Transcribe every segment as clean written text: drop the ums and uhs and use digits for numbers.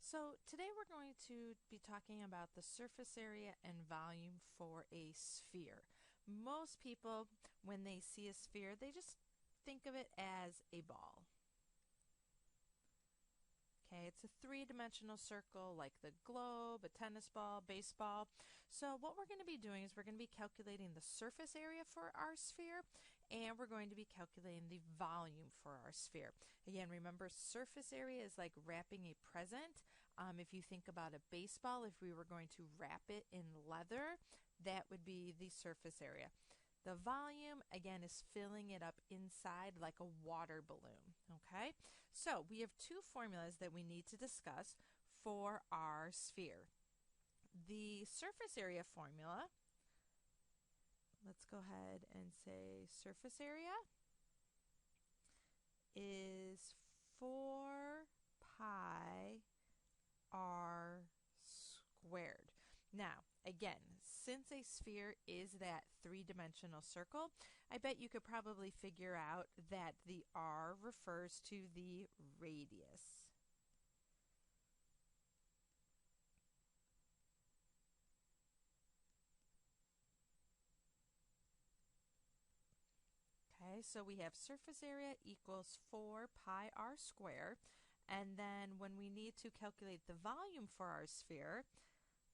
So today we're going to be talking about the surface area and volume for a sphere. Most people, when they see a sphere, they just think of it as a ball. Okay, it's a three-dimensional circle like the globe, a tennis ball, baseball. So what we're going to be doing is we're going to be calculating the surface area for our sphere, and we're going to be calculating the volume for our sphere. Again, remember, surface area is like wrapping a present. If you think about a baseball, if we were going to wrap it in leather, that would be the surface area. The volume, again, is filling it up inside like a water balloon, okay? So we have two formulas that we need to discuss for our sphere. The surface area formula, let's go ahead and say surface area is 4 pi r squared. Now, again, since a sphere is that three-dimensional circle, I bet you could probably figure out that the r refers to the radius. Okay, so we have surface area equals 4 pi r squared, and then when we need to calculate the volume for our sphere,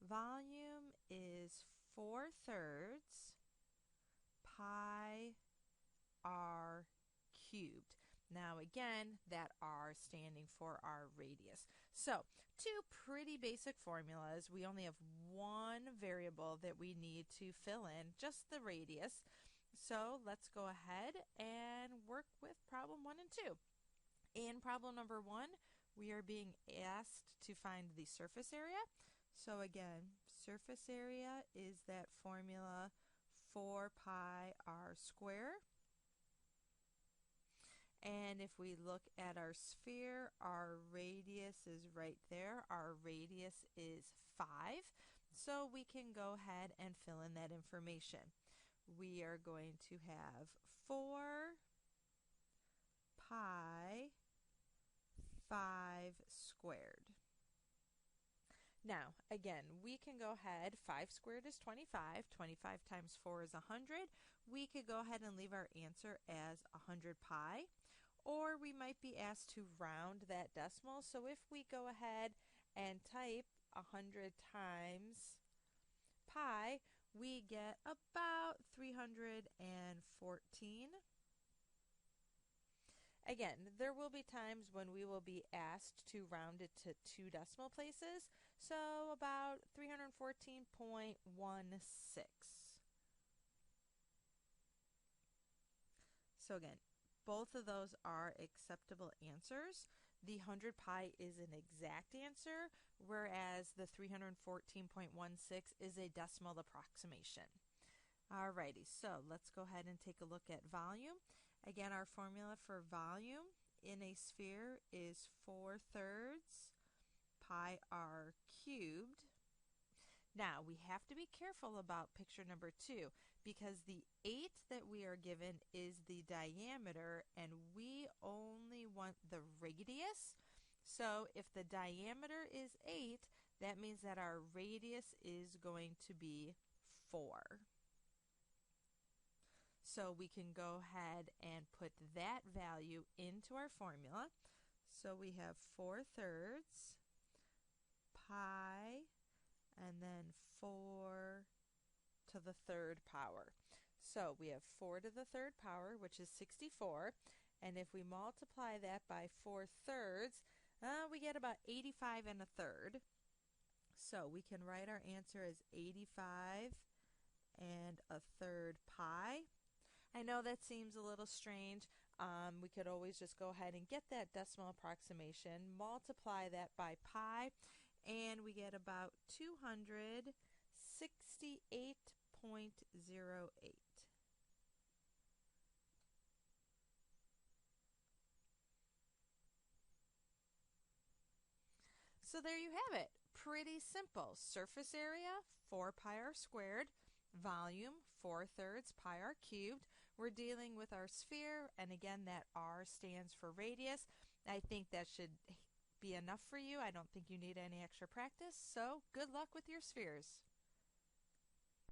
volume is 4/3 pi r cubed. Now again, that r standing for our radius. So two pretty basic formulas. We only have one variable that we need to fill in, just the radius. So let's go ahead and work with problem 1 and 2. In problem number 1, we are being asked to find the surface area. So again, surface area is that formula 4 pi r squared. And if we look at our sphere, our radius is right there. Our radius is 5. So we can go ahead and fill in that information. We are going to have 4 pi 5 squared. Now, again, we can go ahead, 5 squared is 25, 25 times 4 is 100. We could go ahead and leave our answer as 100 pi, or we might be asked to round that decimal. So if we go ahead and type 100 times pi, we get about 314. Again, there will be times when we will be asked to round it to 2 decimal places, so about 314.16. So again, both of those are acceptable answers. The 100 pi is an exact answer, whereas the 314.16 is a decimal approximation. Alrighty, so let's go ahead and take a look at volume. Again, our formula for volume in a sphere is 4/3 pi r cubed. Now, we have to be careful about picture number 2 because the 8 that we are given is the diameter and we only want the radius. So if the diameter is 8, that means that our radius is going to be 4. So we can go ahead and put that value into our formula. So we have 4/3 pi and then 4 to the 3rd power. So we have 4 to the 3rd power, which is 64. And if we multiply that by 4/3, we get about 85 and a third. So we can write our answer as 85 and a third pi. I know that seems a little strange. We could always just go ahead and get that decimal approximation, multiply that by pi, and we get about 268.08. So there you have it. Pretty simple. Surface area, 4 pi r squared. Volume, 4/3 pi r cubed. We're dealing with our sphere, and again, that r stands for radius. I think that should be enough for you. I don't think you need any extra practice. So good luck with your spheres.